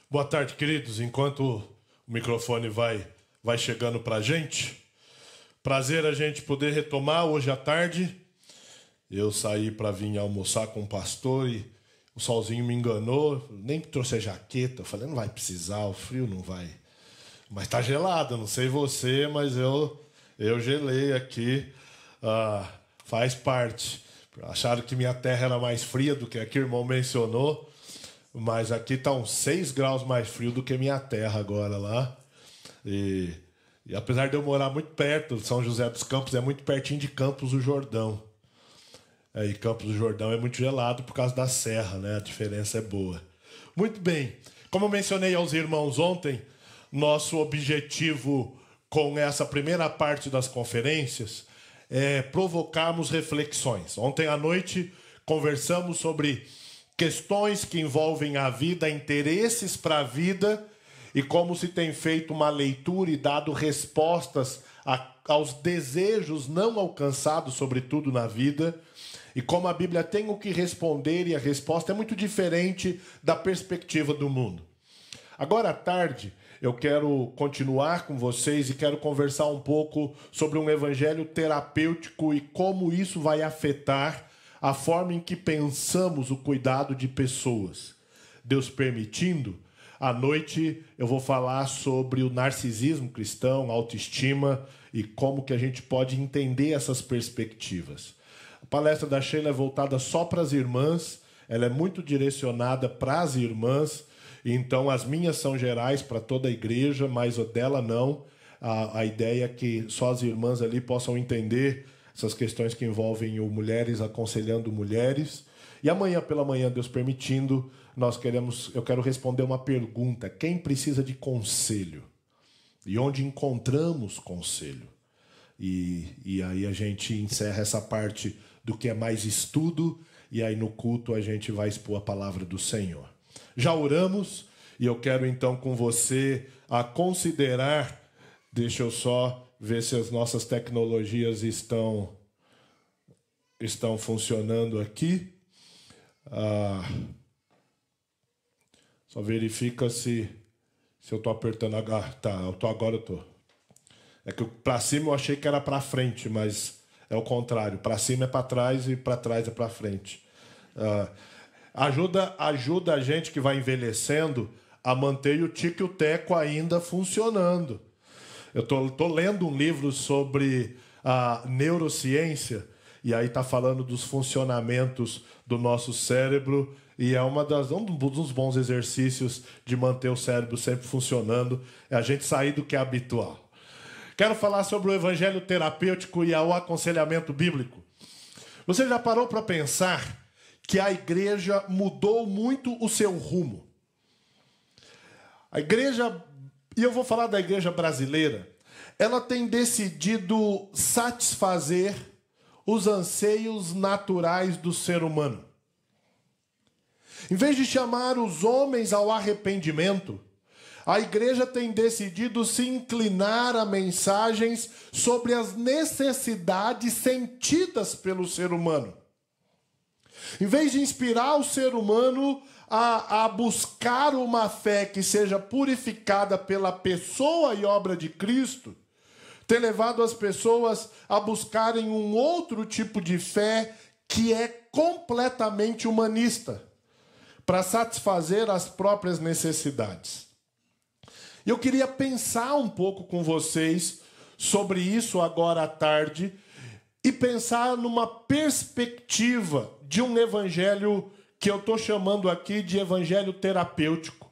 Boa tarde, queridos. Enquanto o microfone vai chegando para a gente, prazer a gente poder retomar hoje à tarde. Eu saí para vir almoçar com o pastor e o solzinho me enganou. Nem trouxe a jaqueta. Eu falei, não vai precisar, o frio não vai. Mas tá gelado, não sei você, mas eu gelei aqui. Faz parte. Acharam que minha terra era mais fria do que aqui, o irmão mencionou. Mas aqui está uns 6 graus mais frio do que minha terra agora lá. E apesar de eu morar muito perto de São José dos Campos, é muito pertinho de Campos do Jordão. E Campos do Jordão é muito gelado por causa da serra, né? A diferença é boa. Muito bem. Como eu mencionei aos irmãos ontem, nosso objetivo com essa primeira parte das conferências é provocarmos reflexões. Ontem à noite conversamos sobre questões que envolvem a vida, interesses para a vida e como se tem feito uma leitura e dado respostas aos desejos não alcançados, sobretudo na vida, e como a Bíblia tem o que responder e a resposta é muito diferente da perspectiva do mundo. Agora à tarde eu quero continuar com vocês e quero conversar um pouco sobre um evangelho terapêutico e como isso vai afetar a forma em que pensamos o cuidado de pessoas. Deus permitindo, à noite eu vou falar sobre o narcisismo cristão, a autoestima e como que a gente pode entender essas perspectivas. A palestra da Sheila é voltada só para as irmãs, ela é muito direcionada para as irmãs, então as minhas são gerais para toda a igreja, mas a dela não. A ideia é que só as irmãs ali possam entender essas questões que envolvem o mulheres aconselhando mulheres. E amanhã pela manhã, Deus permitindo, eu quero responder uma pergunta. Quem precisa de conselho? E onde encontramos conselho? E aí a gente encerra essa parte do que é mais estudo, e aí no culto a gente vai expor a palavra do Senhor. Já oramos, e eu quero então com você a considerar, deixa eu só ver se as nossas tecnologias estão funcionando aqui. Só verifica se eu estou apertando. Tá, agora eu estou. É que para cima eu achei que era para frente, mas é o contrário. Para cima é para trás e para trás é para frente. Ajuda a gente que vai envelhecendo a manter o tico e o teco ainda funcionando. Eu tô lendo um livro sobre a neurociência e aí está falando dos funcionamentos do nosso cérebro e é um dos bons exercícios de manter o cérebro sempre funcionando, é a gente sair do que é habitual. Quero falar sobre o evangelho terapêutico e o aconselhamento bíblico. Você já parou para pensar que a igreja mudou muito o seu rumo? A igreja, e eu vou falar da igreja brasileira, ela tem decidido satisfazer os anseios naturais do ser humano. Em vez de chamar os homens ao arrependimento, a igreja tem decidido se inclinar a mensagens sobre as necessidades sentidas pelo ser humano. Em vez de inspirar o ser humano a buscar uma fé que seja purificada pela pessoa e obra de Cristo, ter levado as pessoas a buscarem um outro tipo de fé que é completamente humanista, para satisfazer as próprias necessidades. Eu queria pensar um pouco com vocês sobre isso agora à tarde e pensar numa perspectiva de um evangelho que eu estou chamando aqui de evangelho terapêutico.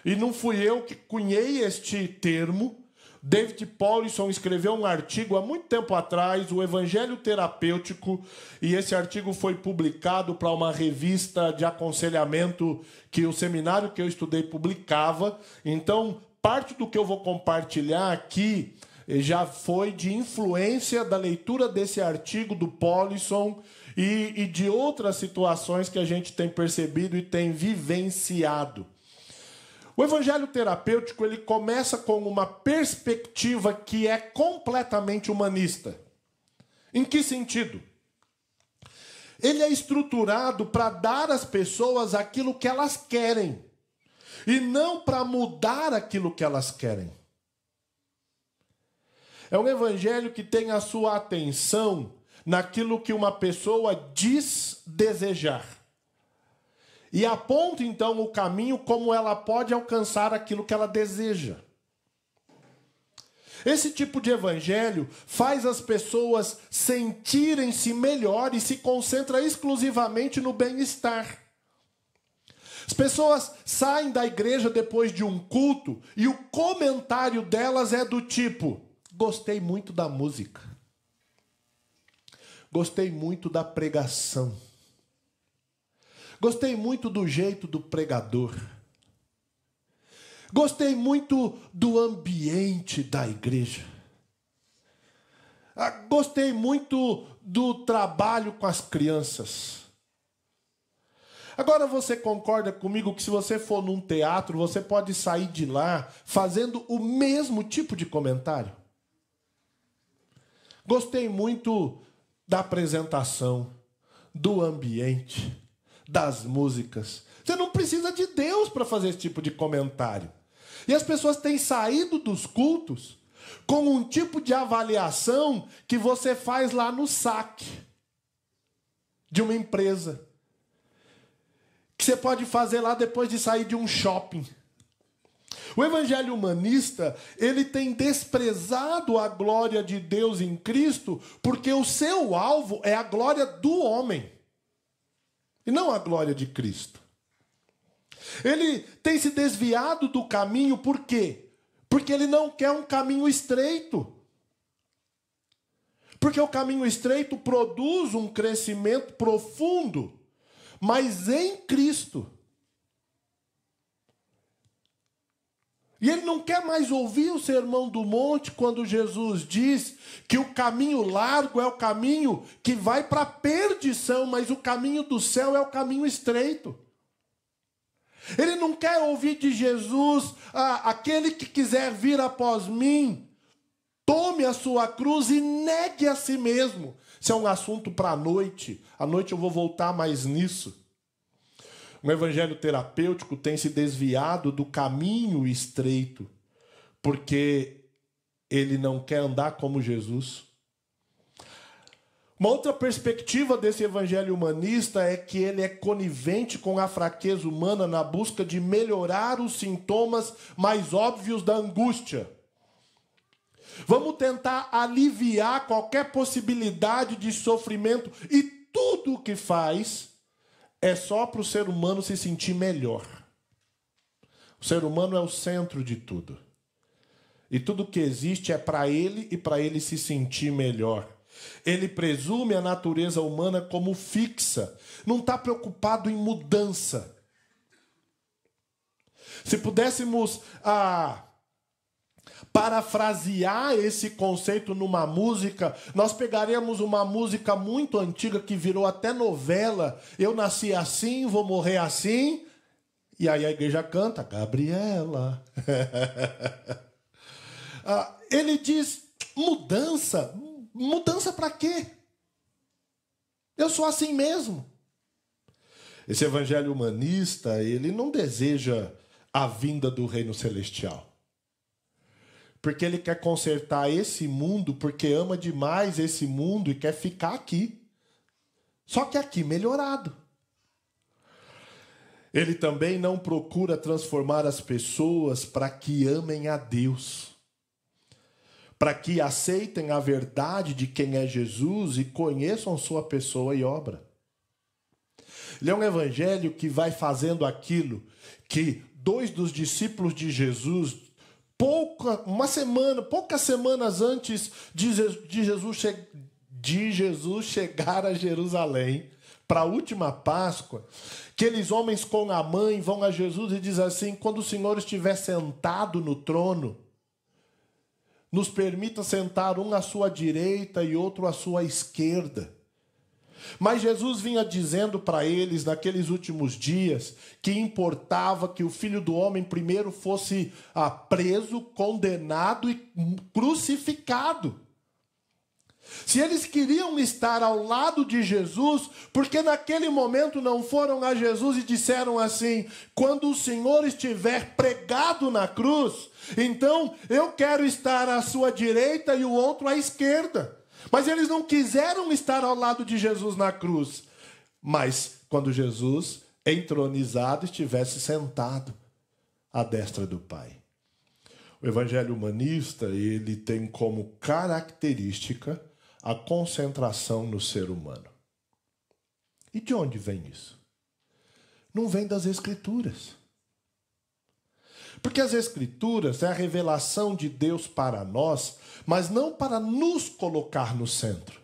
E não fui eu que cunhei este termo. David Powlison escreveu um artigo há muito tempo atrás, o Evangelho Terapêutico, e esse artigo foi publicado para uma revista de aconselhamento que o seminário que eu estudei publicava. Então, parte do que eu vou compartilhar aqui já foi de influência da leitura desse artigo do Powlison e de outras situações que a gente tem percebido e tem vivenciado. O evangelho terapêutico ele começa com uma perspectiva que é completamente humanista. Em que sentido? ele é estruturado para dar às pessoas aquilo que elas querem, e não para mudar aquilo que elas querem. É um evangelho que tem a sua atenção naquilo que uma pessoa diz desejar. E aponta então o caminho como ela pode alcançar aquilo que ela deseja. Esse tipo de evangelho faz as pessoas sentirem-se melhor e se concentra exclusivamente no bem-estar. As pessoas saem da igreja depois de um culto e o comentário delas é do tipo: gostei muito da música. Gostei muito da pregação. Gostei muito do jeito do pregador. Gostei muito do ambiente da igreja. Gostei muito do trabalho com as crianças. Agora você concorda comigo que se você for num teatro, você pode sair de lá fazendo o mesmo tipo de comentário? Gostei muito da apresentação, do ambiente, das músicas. Você não precisa de Deus para fazer esse tipo de comentário. E as pessoas têm saído dos cultos com um tipo de avaliação que você faz lá no saque de uma empresa, que você pode fazer lá depois de sair de um shopping. O evangelho humanista, ele tem desprezado a glória de Deus em Cristo, porque o seu alvo é a glória do homem, e não a glória de Cristo. Ele tem se desviado do caminho, por quê? Porque ele não quer um caminho estreito. Porque o caminho estreito produz um crescimento profundo, mas em Cristo. E ele não quer mais ouvir o Sermão do Monte quando Jesus diz que o caminho largo é o caminho que vai para a perdição, mas o caminho do céu é o caminho estreito. Ele não quer ouvir de Jesus: aquele que quiser vir após mim, tome a sua cruz e negue a si mesmo. Isso é um assunto para a noite. À noite eu vou voltar mais nisso. O evangelho terapêutico tem se desviado do caminho estreito, porque ele não quer andar como Jesus. Uma outra perspectiva desse evangelho humanista é que ele é conivente com a fraqueza humana na busca de melhorar os sintomas mais óbvios da angústia. Vamos tentar aliviar qualquer possibilidade de sofrimento, e tudo o que faz é só para o ser humano se sentir melhor. O ser humano é o centro de tudo. E tudo que existe é para ele e para ele se sentir melhor. Ele presume a natureza humana como fixa. Não está preocupado em mudança. Se pudéssemos parafrasear esse conceito numa música, nós pegaríamos uma música muito antiga que virou até novela. Eu nasci assim, vou morrer assim. E aí a igreja canta, Gabriela. Ele diz, mudança? Mudança para quê? Eu sou assim mesmo. Esse evangelho humanista, ele não deseja a vinda do reino celestial. Porque ele quer consertar esse mundo, porque ama demais esse mundo e quer ficar aqui. Só que aqui melhorado. Ele também não procura transformar as pessoas para que amem a Deus, para que aceitem a verdade de quem é Jesus e conheçam sua pessoa e obra. Ele é um evangelho que vai fazendo aquilo que 2 dos discípulos de Jesus, poucas semanas antes de Jesus chegar a Jerusalém, para a última Páscoa, aqueles homens com a mãe vão a Jesus e dizem assim: quando o Senhor estiver sentado no trono, nos permita sentar um à sua direita e outro à sua esquerda. Mas Jesus vinha dizendo para eles, naqueles últimos dias, que importava que o Filho do Homem primeiro fosse preso, condenado e crucificado. Se eles queriam estar ao lado de Jesus, porque naquele momento não foram a Jesus e disseram assim: quando o Senhor estiver pregado na cruz, então eu quero estar à sua direita e o outro à esquerda. Mas eles não quiseram estar ao lado de Jesus na cruz. Mas quando Jesus, entronizado, estivesse sentado à destra do Pai. O evangelho humanista, ele tem como característica a concentração no ser humano. E de onde vem isso? Não vem das Escrituras. Porque as Escrituras é a revelação de Deus para nós, mas não para nos colocar no centro,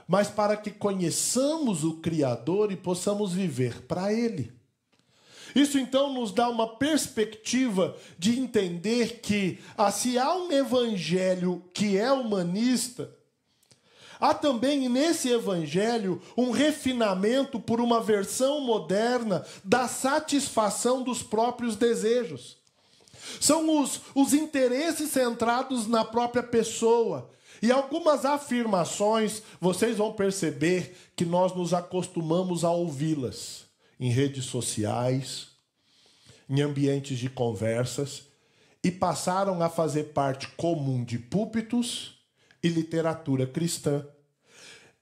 mas para que conheçamos o Criador e possamos viver para Ele. Isso então nos dá uma perspectiva de entender que, se há um evangelho que é humanista, há também nesse evangelho um refinamento por uma versão moderna da satisfação dos próprios desejos. São os interesses centrados na própria pessoa. E algumas afirmações, vocês vão perceber que nós nos acostumamos a ouvi-las em redes sociais, em ambientes de conversas, e passaram a fazer parte comum de púlpitos e literatura cristã.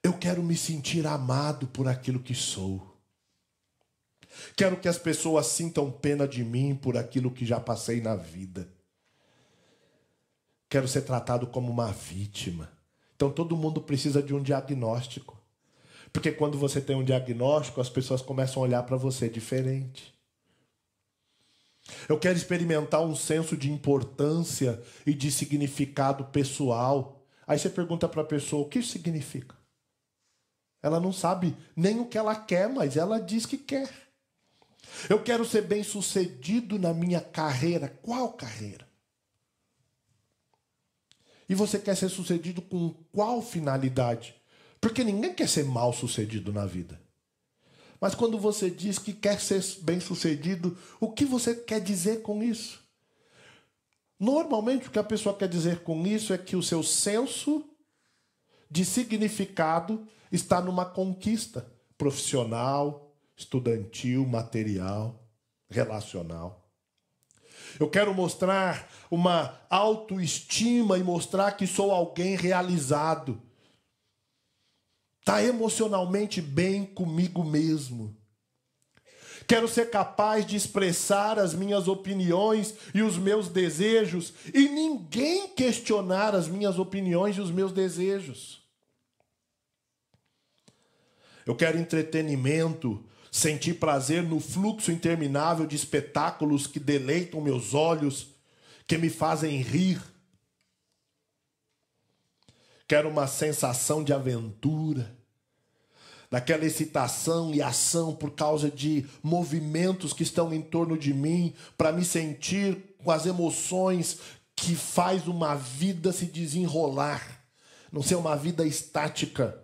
Eu quero me sentir amado por aquilo que sou. Quero que as pessoas sintam pena de mim por aquilo que já passei na vida. Quero ser tratado como uma vítima. Então todo mundo precisa de um diagnóstico. Porque quando você tem um diagnóstico, as pessoas começam a olhar para você diferente. Eu quero experimentar um senso de importância e de significado pessoal. Aí você pergunta para a pessoa, o que isso significa? Ela não sabe nem o que ela quer, mas ela diz que quer. Eu quero ser bem-sucedido na minha carreira. Qual carreira? E você quer ser sucedido com qual finalidade? Porque ninguém quer ser mal-sucedido na vida. Mas quando você diz que quer ser bem-sucedido, o que você quer dizer com isso? Normalmente o que a pessoa quer dizer com isso é que o seu senso de significado está numa conquista profissional, estudantil, material, relacional. Eu quero mostrar uma autoestima e mostrar que sou alguém realizado. Está emocionalmente bem comigo mesmo. Quero ser capaz de expressar as minhas opiniões e os meus desejos e ninguém questionar as minhas opiniões e os meus desejos. Eu quero entretenimento, sentir prazer no fluxo interminável de espetáculos que deleitam meus olhos, que me fazem rir. Quero uma sensação de aventura, daquela excitação e ação por causa de movimentos que estão em torno de mim, para me sentir com as emoções que faz uma vida se desenrolar, não ser uma vida estática.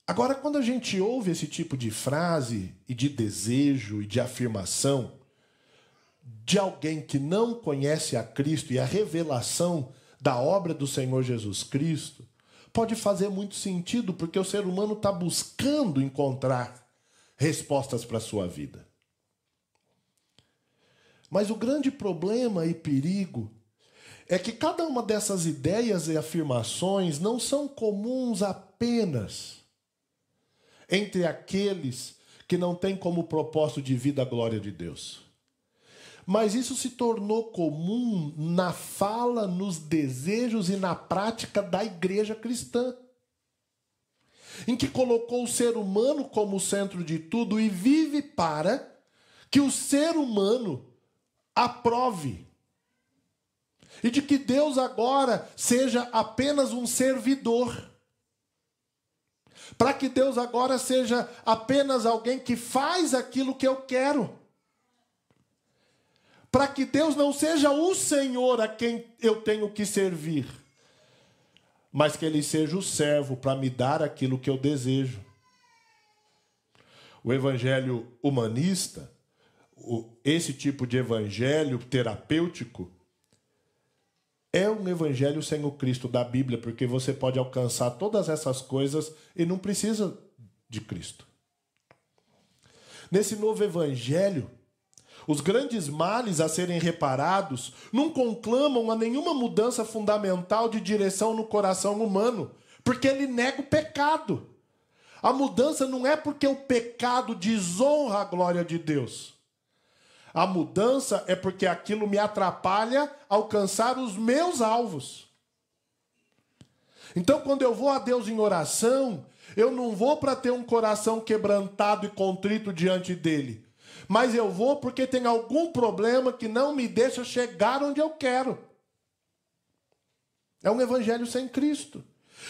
Agora, quando a gente ouve esse tipo de frase e de desejo e de afirmação de alguém que não conhece a Cristo e a revelação da obra do Senhor Jesus Cristo, pode fazer muito sentido, porque o ser humano está buscando encontrar respostas para a sua vida. Mas o grande problema e perigo é que cada uma dessas ideias e afirmações não são comuns apenas entre aqueles que não têm como propósito de vida a glória de Deus. Mas isso se tornou comum na fala, nos desejos e na prática da igreja cristã, em que colocou o ser humano como centro de tudo e vive para que o ser humano aprove. E de que Deus agora seja apenas um servidor. Para que Deus agora seja apenas alguém que faz aquilo que eu quero. Para que Deus não seja o Senhor a quem eu tenho que servir, mas que Ele seja o servo para me dar aquilo que eu desejo. O evangelho humanista, esse tipo de evangelho terapêutico, é um evangelho sem o Cristo da Bíblia, porque você pode alcançar todas essas coisas e não precisa de Cristo. Nesse novo evangelho, os grandes males a serem reparados não conclamam a nenhuma mudança fundamental de direção no coração humano, porque ele nega o pecado. A mudança não é porque o pecado desonra a glória de Deus. A mudança é porque aquilo me atrapalha a alcançar os meus alvos. Então, quando eu vou a Deus em oração, eu não vou para ter um coração quebrantado e contrito diante dele. Mas eu vou porque tem algum problema que não me deixa chegar onde eu quero. É um evangelho sem Cristo.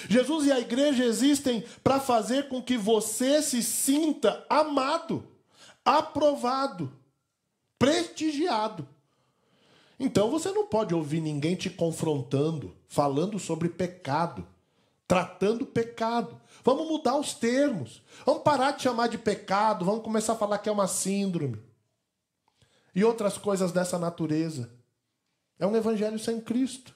Jesus e a igreja existem para fazer com que você se sinta amado, aprovado, prestigiado. Então você não pode ouvir ninguém te confrontando, falando sobre pecado, tratando pecado. Vamos mudar os termos. Vamos parar de chamar de pecado, vamos começar a falar que é uma síndrome. E outras coisas dessa natureza. É um evangelho sem Cristo.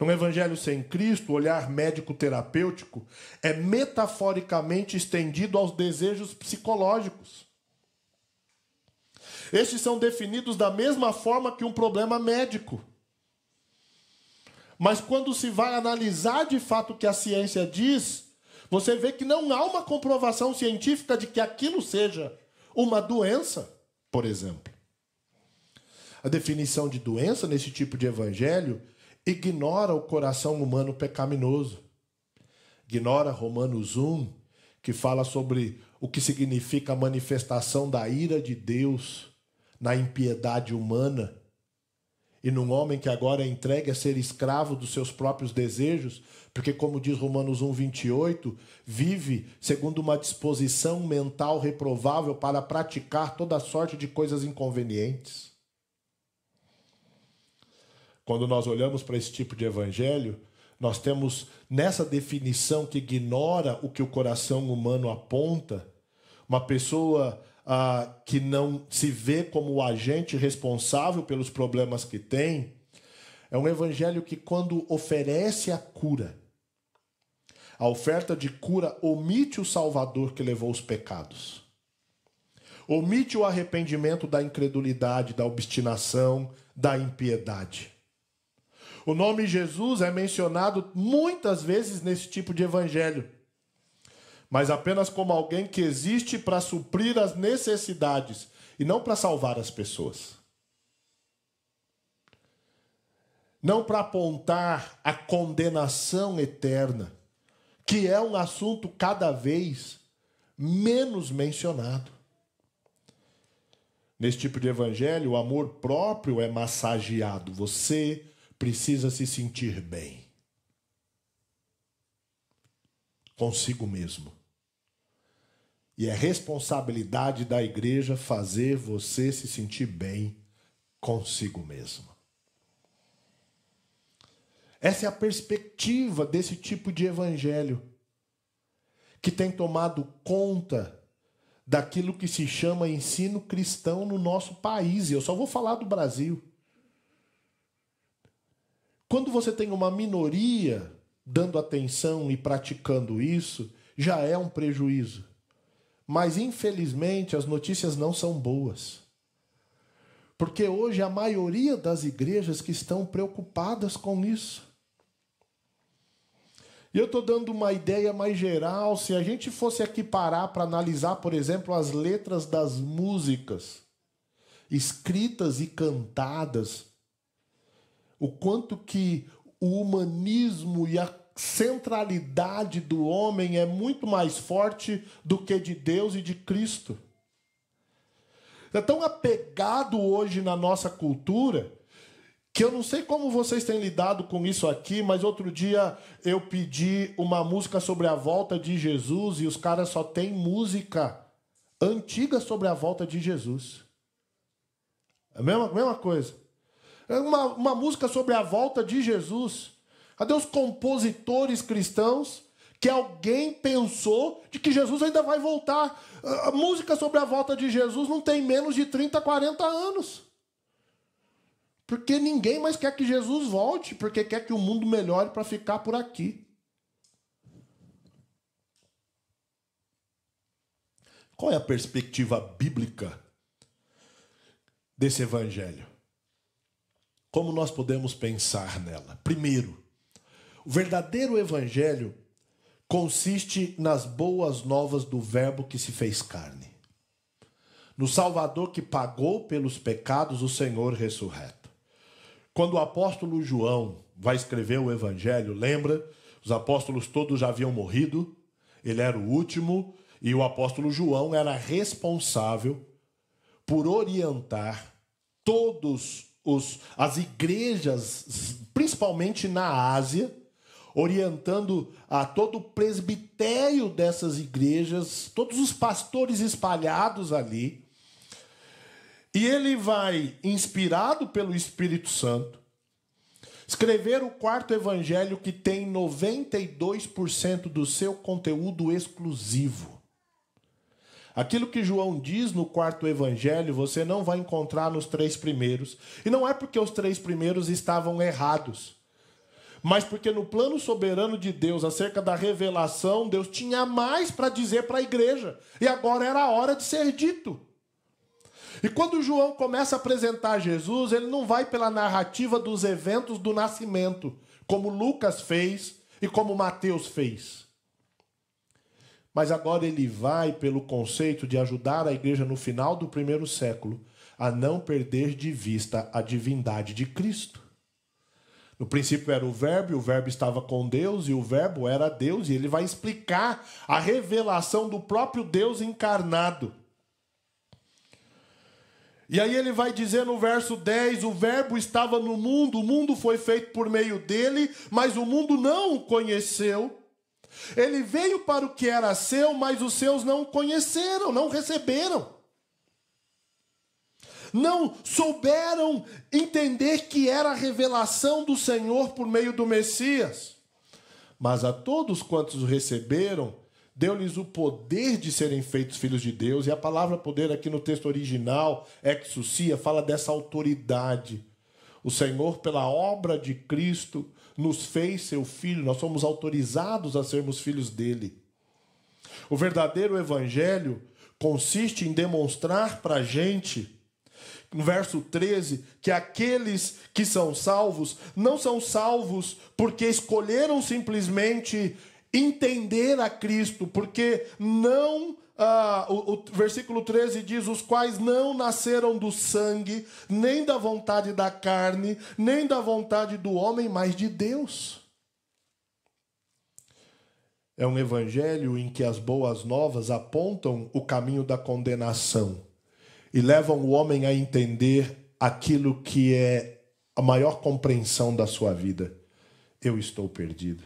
Num evangelho sem Cristo, o olhar médico-terapêutico é metaforicamente estendido aos desejos psicológicos. Estes são definidos da mesma forma que um problema médico. Mas quando se vai analisar de fato o que a ciência diz, você vê que não há uma comprovação científica de que aquilo seja uma doença, por exemplo. A definição de doença nesse tipo de evangelho ignora o coração humano pecaminoso. Ignora Romanos 1, que fala sobre o que significa a manifestação da ira de Deus na impiedade humana e num homem que agora é entregue a ser escravo dos seus próprios desejos, porque, como diz Romanos 1, 28, vive segundo uma disposição mental reprovável para praticar toda sorte de coisas inconvenientes. Quando nós olhamos para esse tipo de evangelho, nós temos nessa definição que ignora o que o coração humano aponta, uma pessoa que não se vê como o agente responsável pelos problemas que tem. É um evangelho que, quando oferece a cura, a oferta de cura omite o Salvador que levou os pecados. Omite o arrependimento da incredulidade, da obstinação, da impiedade. O nome Jesus é mencionado muitas vezes nesse tipo de evangelho, mas apenas como alguém que existe para suprir as necessidades e não para salvar as pessoas. Não para apontar a condenação eterna, que é um assunto cada vez menos mencionado. Nesse tipo de evangelho, o amor próprio é massageado. Você precisa se sentir bem consigo mesmo. E é responsabilidade da igreja fazer você se sentir bem consigo mesmo. Essa é a perspectiva desse tipo de evangelho, que tem tomado conta daquilo que se chama ensino cristão no nosso país. E eu só vou falar do Brasil. Quando você tem uma minoria dando atenção e praticando isso, já é um prejuízo. Mas, infelizmente, as notícias não são boas. Porque hoje a maioria das igrejas que estão preocupadas com isso. E eu estou dando uma ideia mais geral. Se a gente fosse aqui parar para analisar, por exemplo, as letras das músicas escritas e cantadas, o quanto que o humanismo e a centralidade do homem é muito mais forte do que de Deus e de Cristo. É tão apegado hoje na nossa cultura que eu não sei como vocês têm lidado com isso aqui, mas outro dia eu pedi uma música sobre a volta de Jesus e os caras só têm música antiga sobre a volta de Jesus. É a mesma coisa. É uma música sobre a volta de Jesus. Cadê os compositores cristãos que alguém pensou de que Jesus ainda vai voltar? A música sobre a volta de Jesus não tem menos de 30, 40 anos. Porque ninguém mais quer que Jesus volte, porque quer que o mundo melhore para ficar por aqui. Qual é a perspectiva bíblica desse evangelho? Como nós podemos pensar nela? Primeiro, o verdadeiro evangelho consiste nas boas novas do Verbo que se fez carne. No Salvador que pagou pelos pecados, o Senhor ressurreto. Quando o apóstolo João vai escrever o evangelho, lembra? Os apóstolos todos já haviam morrido, ele era o último, e o apóstolo João era responsável por orientar as igrejas, principalmente na Ásia, orientando a todo o presbitério dessas igrejas, todos os pastores espalhados ali. E ele vai, inspirado pelo Espírito Santo, escrever o quarto evangelho que tem 92% do seu conteúdo exclusivo. Aquilo que João diz no quarto evangelho, você não vai encontrar nos 3 primeiros. E não é porque os 3 primeiros estavam errados, mas porque no plano soberano de Deus, acerca da revelação, Deus tinha mais para dizer para a igreja. E agora era a hora de ser dito. E quando João começa a apresentar Jesus, ele não vai pela narrativa dos eventos do nascimento, como Lucas fez e como Mateus fez. Mas agora ele vai pelo conceito de ajudar a igreja no final do 1º século a não perder de vista a divindade de Cristo. No princípio era o Verbo, e o Verbo estava com Deus, e o Verbo era Deus, e ele vai explicar a revelação do próprio Deus encarnado. E aí ele vai dizer no verso 10, o Verbo estava no mundo, o mundo foi feito por meio dele, mas o mundo não o conheceu. Ele veio para o que era seu, mas os seus não o conheceram, não receberam. Não souberam entender que era a revelação do Senhor por meio do Messias. Mas a todos quantos o receberam, deu-lhes o poder de serem feitos filhos de Deus. E a palavra poder aqui no texto original, exousia, fala dessa autoridade. O Senhor, pela obra de Cristo, nos fez seu filho. Nós somos autorizados a sermos filhos dele. O verdadeiro evangelho consiste em demonstrar para a gente, no verso 13, que aqueles que são salvos não são salvos porque escolheram simplesmente entender a Cristo, porque não... o versículo 13 diz, os quais não nasceram do sangue, nem da vontade da carne, nem da vontade do homem, mas de Deus. É um evangelho em que as boas novas apontam o caminho da condenação e levam o homem a entender aquilo que é a maior compreensão da sua vida. Eu estou perdido.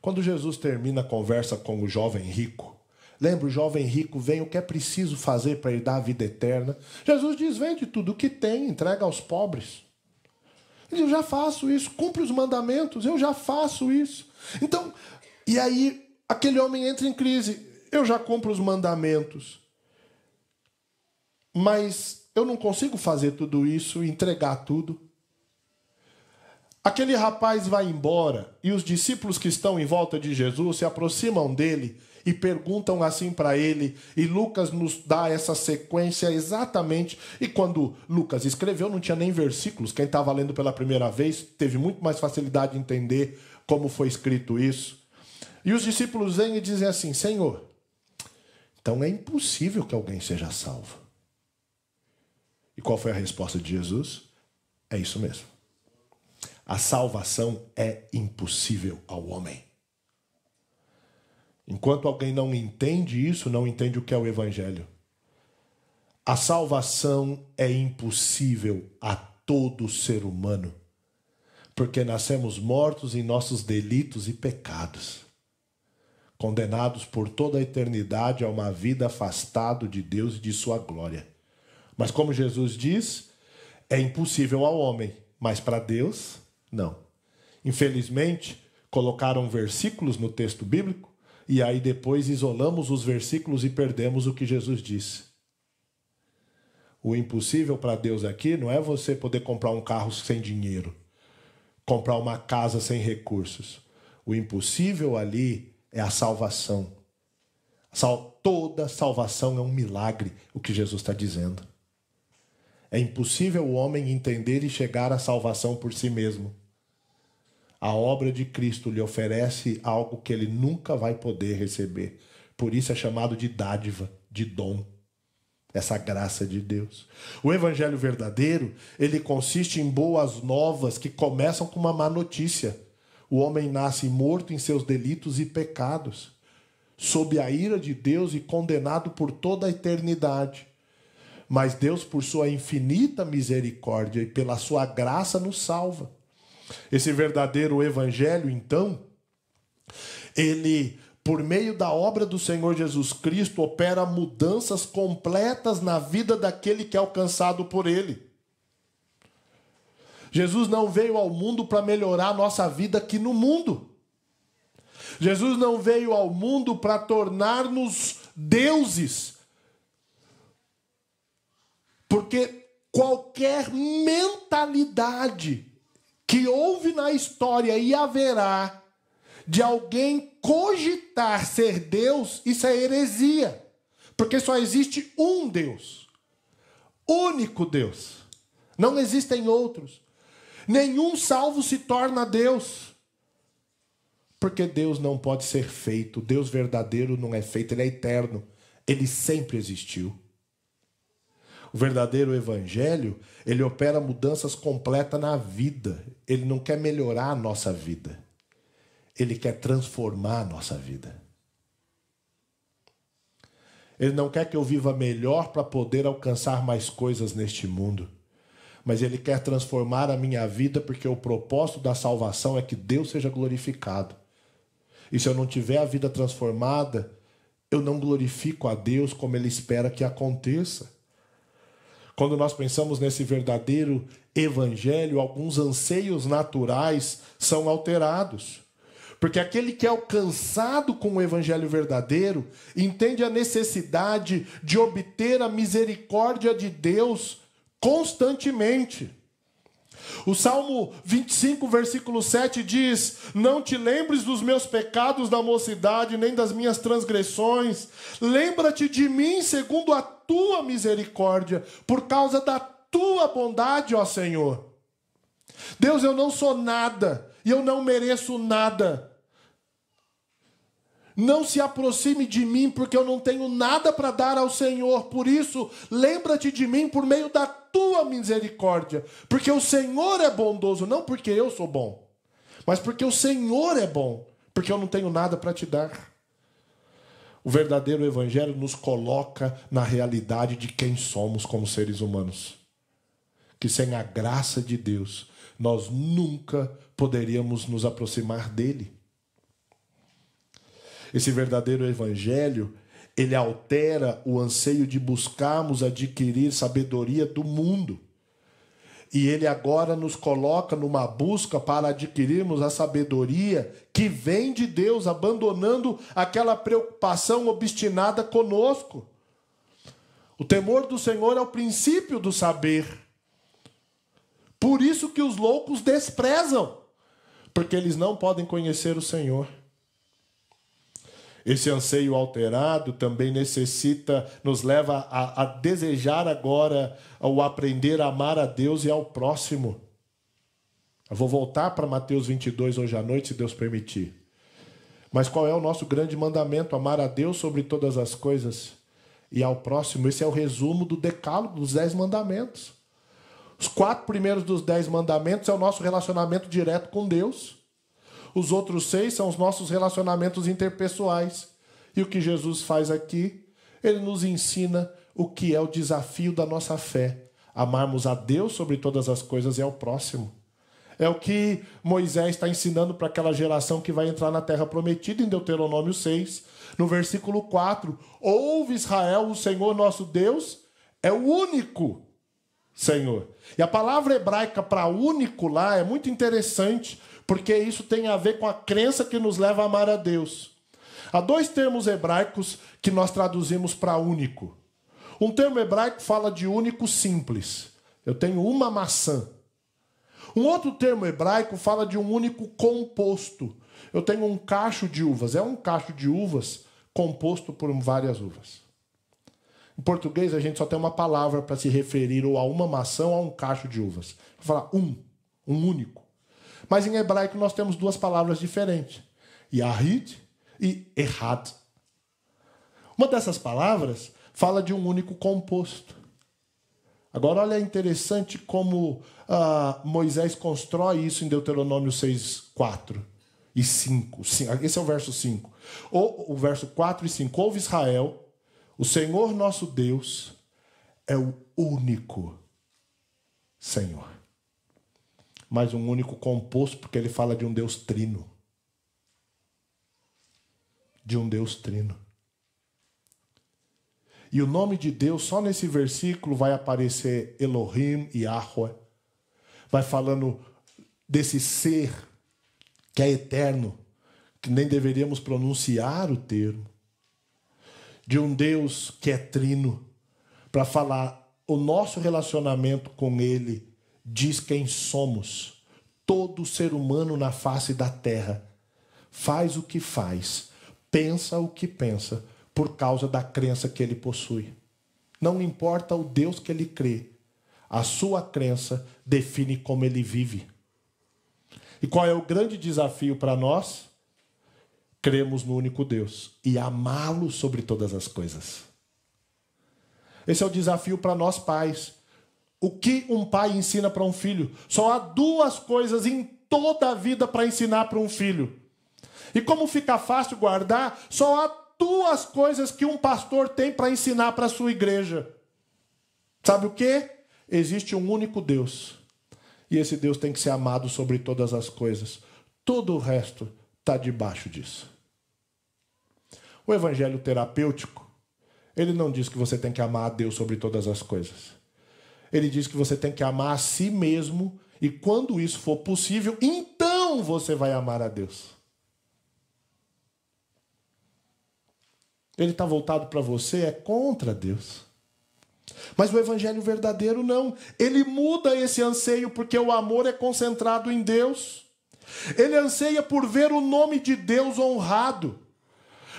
Quando Jesus termina a conversa com o jovem rico, lembra, o jovem rico vem, o que é preciso fazer para herdar a vida eterna? Jesus diz, vende tudo o que tem, entrega aos pobres. Ele diz, eu já faço isso, cumpre os mandamentos, eu já faço isso. Então, e aí aquele homem entra em crise, eu já cumpro os mandamentos, mas eu não consigo fazer tudo isso, entregar tudo. Aquele rapaz vai embora e os discípulos que estão em volta de Jesus se aproximam dele e perguntam assim para ele. E Lucas nos dá essa sequência exatamente. E quando Lucas escreveu, não tinha nem versículos. Quem estava lendo pela primeira vez teve muito mais facilidade de entender como foi escrito isso. E os discípulos vêm e dizem assim, Senhor, então é impossível que alguém seja salvo. E qual foi a resposta de Jesus? É isso mesmo. A salvação é impossível ao homem. Enquanto alguém não entende isso, não entende o que é o evangelho. A salvação é impossível a todo ser humano, porque nascemos mortos em nossos delitos e pecados, condenados por toda a eternidade a uma vida afastado de Deus e de sua glória. Mas como Jesus diz, é impossível ao homem, mas para Deus, não. Infelizmente, colocaram versículos no texto bíblico e aí depois isolamos os versículos e perdemos o que Jesus disse. O impossível para Deus aqui não é você poder comprar um carro sem dinheiro, comprar uma casa sem recursos. O impossível ali é a salvação. Toda salvação é um milagre, o que Jesus está dizendo. É impossível o homem entender e chegar à salvação por si mesmo. A obra de Cristo lhe oferece algo que ele nunca vai poder receber. Por isso é chamado de dádiva, de dom. Essa graça de Deus. O evangelho verdadeiro, ele consiste em boas novas que começam com uma má notícia. O homem nasce morto em seus delitos e pecados, sob a ira de Deus e condenado por toda a eternidade. Mas Deus, por sua infinita misericórdia e pela sua graça, nos salva. Esse verdadeiro evangelho, então, ele, por meio da obra do Senhor Jesus Cristo, opera mudanças completas na vida daquele que é alcançado por ele. Jesus não veio ao mundo para melhorar a nossa vida aqui no mundo. Jesus não veio ao mundo para tornar-nos deuses. Porque qualquer mentalidade que houve na história e haverá de alguém cogitar ser Deus, isso é heresia. Porque só existe um Deus. Único Deus. Não existem outros. Nenhum salvo se torna Deus. Porque Deus não pode ser feito. Deus verdadeiro não é feito, ele é eterno. Ele sempre existiu. O verdadeiro evangelho, ele opera mudanças completas na vida. Ele não quer melhorar a nossa vida. Ele quer transformar a nossa vida. Ele não quer que eu viva melhor para poder alcançar mais coisas neste mundo. Mas ele quer transformar a minha vida porque o propósito da salvação é que Deus seja glorificado. E se eu não tiver a vida transformada, eu não glorifico a Deus como ele espera que aconteça. Quando nós pensamos nesse verdadeiro evangelho, alguns anseios naturais são alterados. Porque aquele que é alcançado com o evangelho verdadeiro entende a necessidade de obter a misericórdia de Deus constantemente. O Salmo 25, versículo 7 diz: não te lembres dos meus pecados da mocidade, nem das minhas transgressões. Lembra-te de mim segundo a tua misericórdia, por causa da tua bondade, ó Senhor. Deus, eu não sou nada, e eu não mereço nada. Não se aproxime de mim, porque eu não tenho nada para dar ao Senhor. Por isso, lembra-te de mim por meio da tua misericórdia. Porque o Senhor é bondoso, não porque eu sou bom, mas porque o Senhor é bom, porque eu não tenho nada para te dar. O verdadeiro evangelho nos coloca na realidade de quem somos como seres humanos. Que sem a graça de Deus, nós nunca poderíamos nos aproximar dele. Esse verdadeiro evangelho, ele altera o anseio de buscarmos adquirir sabedoria do mundo. E ele agora nos coloca numa busca para adquirirmos a sabedoria que vem de Deus, abandonando aquela preocupação obstinada conosco. O temor do Senhor é o princípio do saber. Por isso que os loucos desprezam, porque eles não podem conhecer o Senhor. Esse anseio alterado também nos leva a desejar agora o aprender a amar a Deus e ao próximo. Eu vou voltar para Mateus 22 hoje à noite, se Deus permitir. Mas qual é o nosso grande mandamento? Amar a Deus sobre todas as coisas e ao próximo. Esse é o resumo do decálogo, dos 10 mandamentos. Os 4 primeiros dos 10 mandamentos é o nosso relacionamento direto com Deus. Os outros 6 são os nossos relacionamentos interpessoais. E o que Jesus faz aqui? Ele nos ensina o que é o desafio da nossa fé. Amarmos a Deus sobre todas as coisas e ao próximo. É o que Moisés está ensinando para aquela geração que vai entrar na terra prometida em Deuteronômio 6. No versículo 4. Ouve Israel, o Senhor nosso Deus é o único Senhor. E a palavra hebraica para único lá é muito interessante, porque isso tem a ver com a crença que nos leva a amar a Deus. Há 2 termos hebraicos que nós traduzimos para único. Um termo hebraico fala de único simples. Eu tenho uma maçã. Um outro termo hebraico fala de um único composto. Eu tenho um cacho de uvas. É um cacho de uvas composto por várias uvas. Em português, a gente só tem uma palavra para se referir ou a uma maçã ou a um cacho de uvas. Vou falar um único. Mas em hebraico nós temos duas palavras diferentes. Yahid e Ehad. Uma dessas palavras fala de um único composto. Agora, olha, é interessante como Moisés constrói isso em Deuteronômio 6, 4 e 5. Esse é o verso 5. O verso 4 e 5. Ouve Israel, o Senhor nosso Deus é o único Senhor. Mas um único composto, porque ele fala de um Deus trino. De um Deus trino. E o nome de Deus, só nesse versículo, vai aparecer Elohim e Yahweh. Vai falando desse ser que é eterno, que nem deveríamos pronunciar o termo. De um Deus que é trino, para falar o nosso relacionamento com Ele, diz quem somos. Todo ser humano na face da terra faz o que faz, pensa o que pensa, por causa da crença que ele possui. Não importa o Deus que ele crê, a sua crença define como ele vive. E qual é o grande desafio para nós? Cremos no único Deus e amá-lo sobre todas as coisas. Esse é o desafio para nós pais. O que um pai ensina para um filho? Só há duas coisas em toda a vida para ensinar para um filho. E como fica fácil guardar, só há duas coisas que um pastor tem para ensinar para a sua igreja. Sabe o quê? Existe um único Deus. E esse Deus tem que ser amado sobre todas as coisas. Todo o resto está debaixo disso. O evangelho terapêutico, ele não diz que você tem que amar a Deus sobre todas as coisas. Ele diz que você tem que amar a si mesmo e quando isso for possível, então você vai amar a Deus. Ele está voltado para você, é contra Deus. Mas o evangelho verdadeiro não. Ele muda esse anseio porque o amor é concentrado em Deus. Ele anseia por ver o nome de Deus honrado.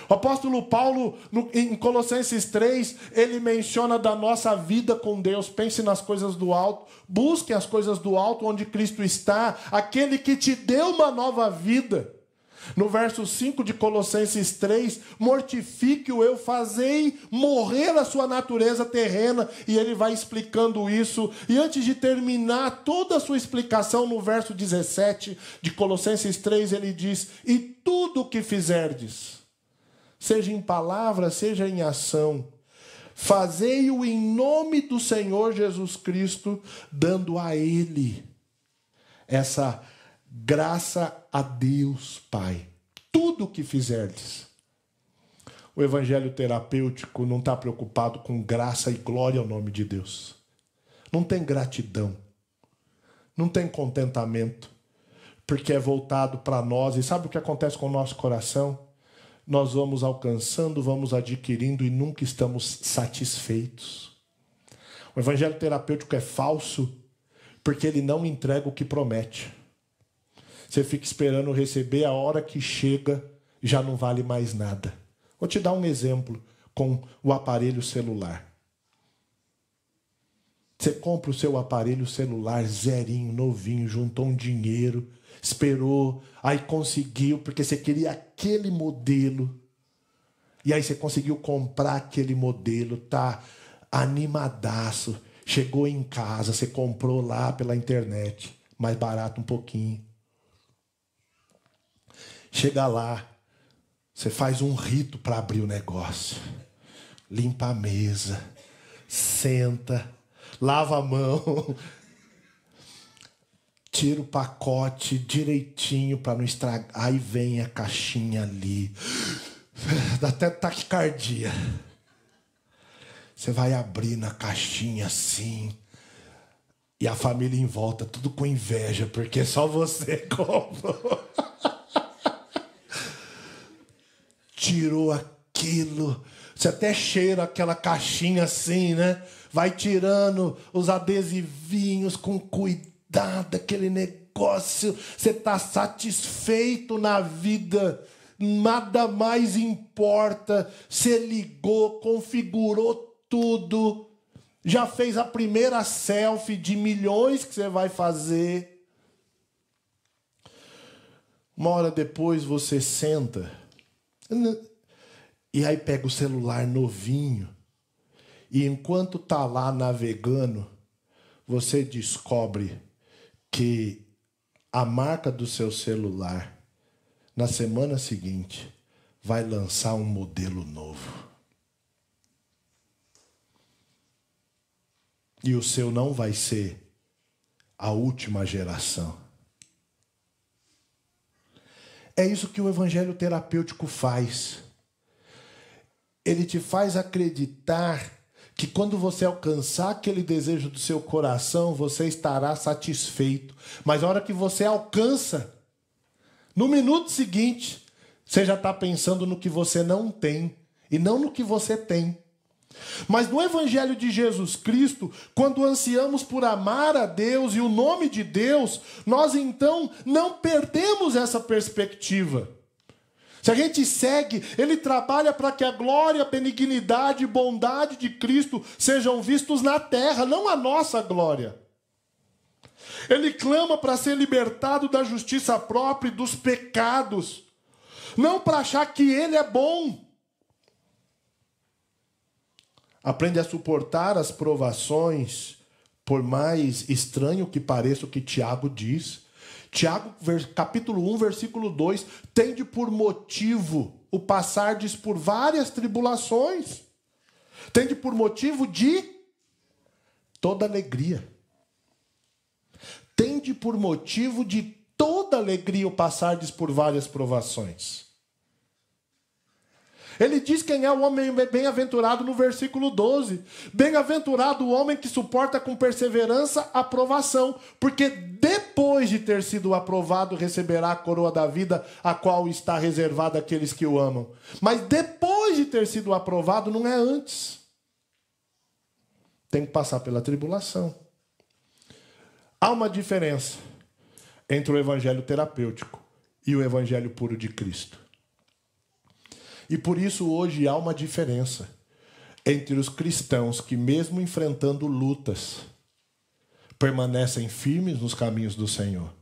O apóstolo Paulo, em Colossenses 3, ele menciona da nossa vida com Deus. Pense nas coisas do alto. Busque as coisas do alto onde Cristo está. Aquele que te deu uma nova vida. No verso 5 de Colossenses 3, mortifique o eu, fazei morrer a sua natureza terrena. E ele vai explicando isso. E antes de terminar toda a sua explicação, no verso 17 de Colossenses 3, ele diz: e tudo o que fizerdes, seja em palavra, seja em ação, fazei-o em nome do Senhor Jesus Cristo, dando a Ele essa graça a Deus Pai. Tudo o que fizerdes. O evangelho terapêutico não está preocupado com graça e glória ao nome de Deus. Não tem gratidão. Não tem contentamento. Porque é voltado para nós. E sabe o que acontece com o nosso coração? Nós vamos alcançando, vamos adquirindo e nunca estamos satisfeitos. O evangelho terapêutico é falso porque ele não entrega o que promete. Você fica esperando receber, a hora que chega já não vale mais nada. Vou te dar um exemplo com o aparelho celular. Você compra o seu aparelho celular zerinho, novinho, juntou um dinheiro, esperou, aí conseguiu, porque você queria aquele modelo. E aí você conseguiu comprar aquele modelo, tá animadaço. Chegou em casa, você comprou lá pela internet, mais barato um pouquinho. Chega lá, você faz um rito para abrir o negócio. Limpa a mesa, senta, lava a mão, tira o pacote direitinho para não estragar. Aí vem a caixinha ali. Dá até taquicardia. Você vai abrir na caixinha assim. E a família em volta, tudo com inveja, porque só você comprou. Tirou aquilo. Você até cheira aquela caixinha assim, né? Vai tirando os adesivinhos com cuidado, aquele negócio. Você está satisfeito na vida. Nada mais importa. Você ligou, configurou tudo. Já fez a primeira selfie de milhões que você vai fazer. Uma hora depois você senta e aí pega o celular novinho e enquanto está lá navegando, você descobre que a marca do seu celular, na semana seguinte, vai lançar um modelo novo. E o seu não vai ser a última geração. É isso que o evangelho terapêutico faz. Ele te faz acreditar que quando você alcançar aquele desejo do seu coração, você estará satisfeito. Mas na hora que você alcança, no minuto seguinte, você já está pensando no que você não tem e não no que você tem. Mas no Evangelho de Jesus Cristo, quando ansiamos por amar a Deus e o nome de Deus, nós então não perdemos essa perspectiva. Se a gente segue, ele trabalha para que a glória, a benignidade e bondade de Cristo sejam vistos na terra, não a nossa glória. Ele clama para ser libertado da justiça própria e dos pecados, não para achar que ele é bom. Aprende a suportar as provações, por mais estranho que pareça o que Tiago diz. Tiago, capítulo 1, versículo 2, tende por motivo o passardes por várias tribulações. Tende por motivo de toda alegria. Tende por motivo de toda alegria o passardes por várias provações. Ele diz quem é o homem bem-aventurado no versículo 12. Bem-aventurado o homem que suporta com perseverança a provação, porque depois de ter sido aprovado receberá a coroa da vida, a qual está reservada àqueles que o amam. Mas depois de ter sido aprovado não é antes. Tem que passar pela tribulação. Há uma diferença entre o evangelho terapêutico e o evangelho puro de Cristo. E por isso hoje há uma diferença entre os cristãos que, mesmo enfrentando lutas, permanecem firmes nos caminhos do Senhor,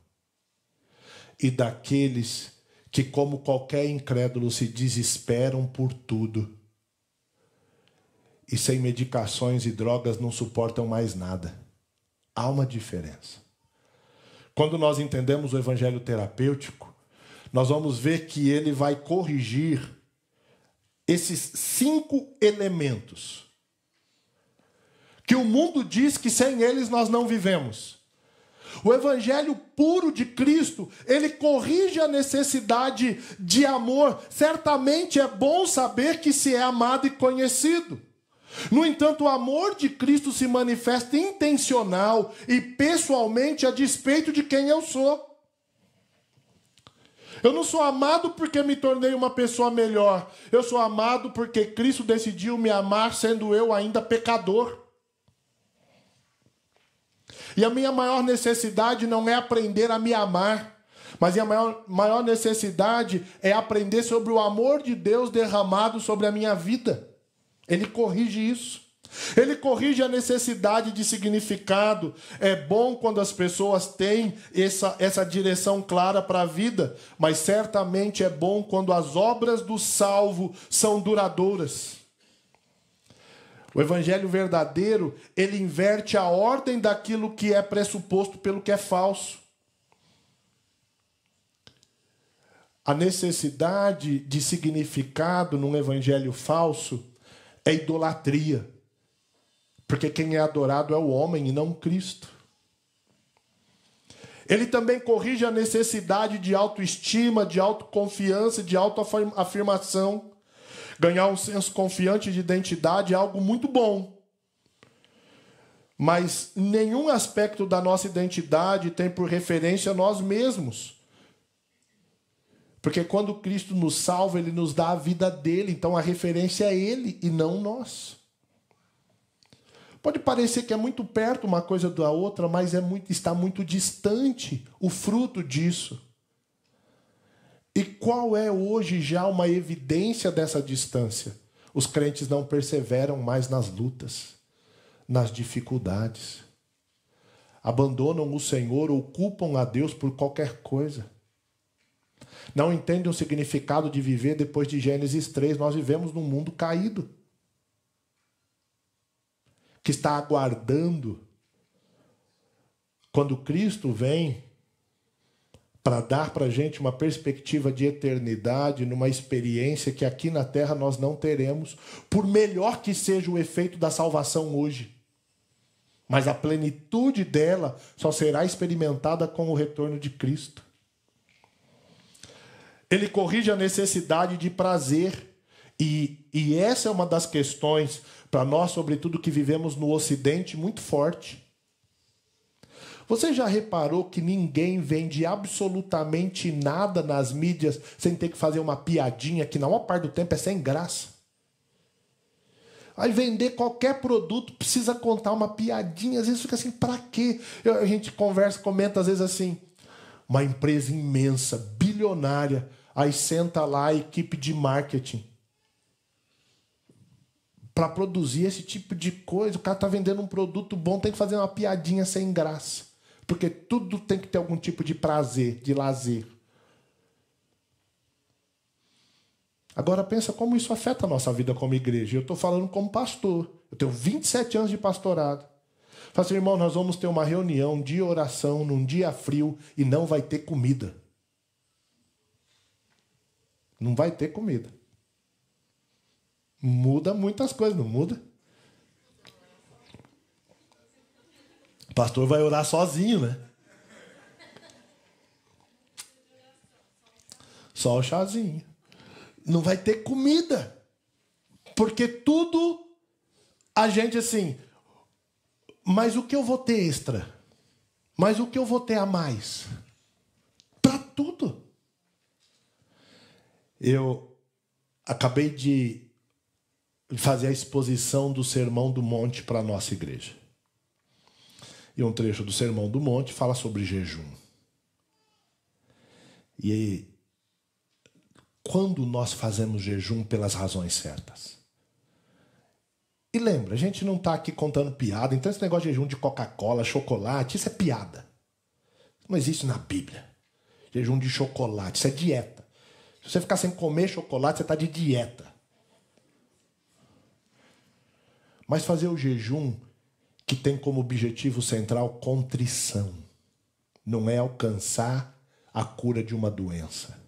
e daqueles que, como qualquer incrédulo, se desesperam por tudo e sem medicações e drogas não suportam mais nada. Há uma diferença. Quando nós entendemos o evangelho terapêutico, nós vamos ver que ele vai corrigir esses 5 elementos que o mundo diz que sem eles nós não vivemos. O evangelho puro de Cristo, ele corrige a necessidade de amor. Certamente é bom saber que se é amado e conhecido. No entanto, o amor de Cristo se manifesta intencional e pessoalmente a despeito de quem eu sou. Eu não sou amado porque me tornei uma pessoa melhor. Eu sou amado porque Cristo decidiu me amar sendo eu ainda pecador. E a minha maior necessidade não é aprender a me amar, mas a maior necessidade é aprender sobre o amor de Deus derramado sobre a minha vida. Ele corrige isso. Ele corrige a necessidade de significado. É bom quando as pessoas têm essa direção clara para a vida, mas certamente é bom quando as obras do salvo são duradouras. O evangelho verdadeiro, ele inverte a ordem daquilo que é pressuposto pelo que é falso. A necessidade de significado num evangelho falso é idolatria. Porque quem é adorado é o homem e não Cristo. Ele também corrige a necessidade de autoestima, de autoconfiança, de autoafirmação. Ganhar um senso confiante de identidade é algo muito bom. Mas nenhum aspecto da nossa identidade tem por referência nós mesmos. Porque quando Cristo nos salva, Ele nos dá a vida dele. Então a referência é Ele e não nós. Pode parecer que é muito perto uma coisa da outra, mas está muito distante o fruto disso. E qual é hoje já uma evidência dessa distância? Os crentes não perseveram mais nas lutas, nas dificuldades. Abandonam o Senhor ou culpam a Deus por qualquer coisa. Não entendem o significado de viver depois de Gênesis 3. Nós vivemos num mundo caído, que está aguardando quando Cristo vem para dar para a gente uma perspectiva de eternidade, numa experiência que aqui na terra nós não teremos, por melhor que seja o efeito da salvação hoje. Mas a plenitude dela só será experimentada com o retorno de Cristo. Ele corrige a necessidade de prazer. E essa é uma das questões, para nós, sobretudo que vivemos no Ocidente, muito forte. Você já reparou que ninguém vende absolutamente nada nas mídias sem ter que fazer uma piadinha que na maior parte do tempo é sem graça? Aí vender qualquer produto precisa contar uma piadinha. Às vezes fica assim, para quê? A gente conversa, comenta às vezes assim, uma empresa imensa, bilionária, aí senta lá a equipe de marketing para produzir esse tipo de coisa. O cara está vendendo um produto bom, tem que fazer uma piadinha sem graça. Porque tudo tem que ter algum tipo de prazer, de lazer. Agora pensa como isso afeta a nossa vida como igreja. Eu estou falando como pastor. Eu tenho 27 anos de pastorado. Falo assim, irmão, nós vamos ter uma reunião de oração num dia frio e não vai ter comida. Não vai ter comida. Muda muitas coisas, não muda? O pastor vai orar sozinho, né? Só o chazinho. Não vai ter comida. Porque tudo a gente assim, mas o que eu vou ter extra? Mas o que eu vou ter a mais? Para tudo. Eu acabei de fazer a exposição do Sermão do Monte para a nossa igreja. E um trecho do Sermão do Monte fala sobre jejum. E quando nós fazemos jejum pelas razões certas? E lembra, a gente não está aqui contando piada, então esse negócio de jejum de Coca-Cola, chocolate, isso é piada. Não existe na Bíblia. Jejum de chocolate, isso é dieta. Se você ficar sem comer chocolate, você está de dieta. Mas fazer o jejum que tem como objetivo central contrição. Não é alcançar a cura de uma doença,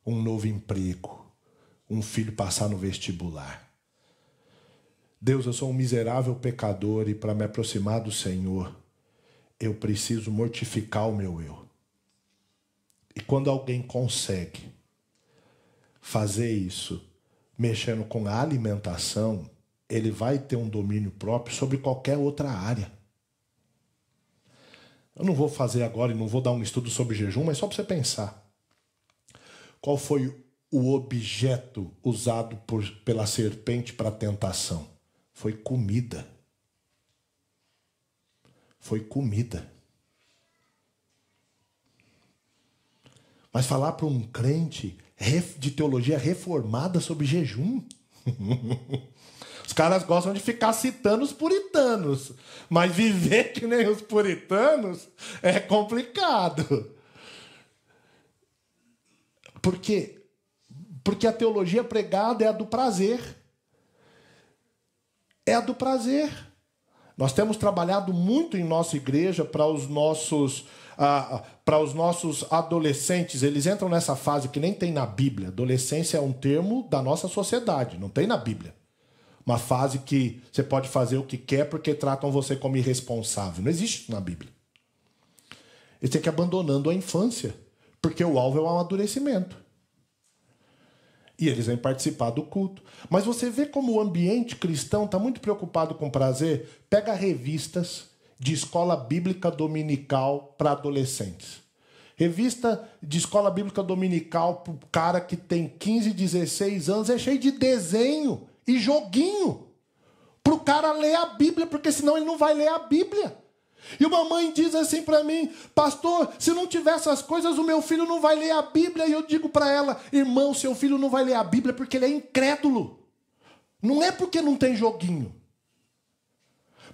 um novo emprego, um filho passar no vestibular. Deus, eu sou um miserável pecador e para me aproximar do Senhor, eu preciso mortificar o meu eu. E quando alguém consegue fazer isso, mexendo com a alimentação, ele vai ter um domínio próprio sobre qualquer outra área. Eu não vou fazer agora e não vou dar um estudo sobre jejum, mas só para você pensar. Qual foi o objeto usado pela serpente para a tentação? Foi comida. Foi comida. Mas falar para um crente de teologia reformada sobre jejum? Os caras gostam de ficar citando os puritanos, mas viver que nem os puritanos é complicado. Por quê? Porque a teologia pregada é a do prazer. É a do prazer. Nós temos trabalhado muito em nossa igreja para os nossos adolescentes. Eles entram nessa fase que nem tem na Bíblia. Adolescência é um termo da nossa sociedade, não tem na Bíblia. Uma fase que você pode fazer o que quer porque tratam você como irresponsável. Não existe isso na Bíblia. Eles têm que ir abandonando a infância, porque o alvo é o amadurecimento. E eles vêm participar do culto. Mas você vê como o ambiente cristão está muito preocupado com prazer. Pega revistas de escola bíblica dominical para adolescentes. Revista de escola bíblica dominical para o cara que tem 15, 16 anos é cheio de desenho e joguinho para o cara ler a Bíblia, porque senão ele não vai ler a Bíblia. E uma mãe diz assim para mim: pastor, se não tiver essas coisas, o meu filho não vai ler a Bíblia. E eu digo para ela: irmão, seu filho não vai ler a Bíblia porque ele é incrédulo. Não é porque não tem joguinho.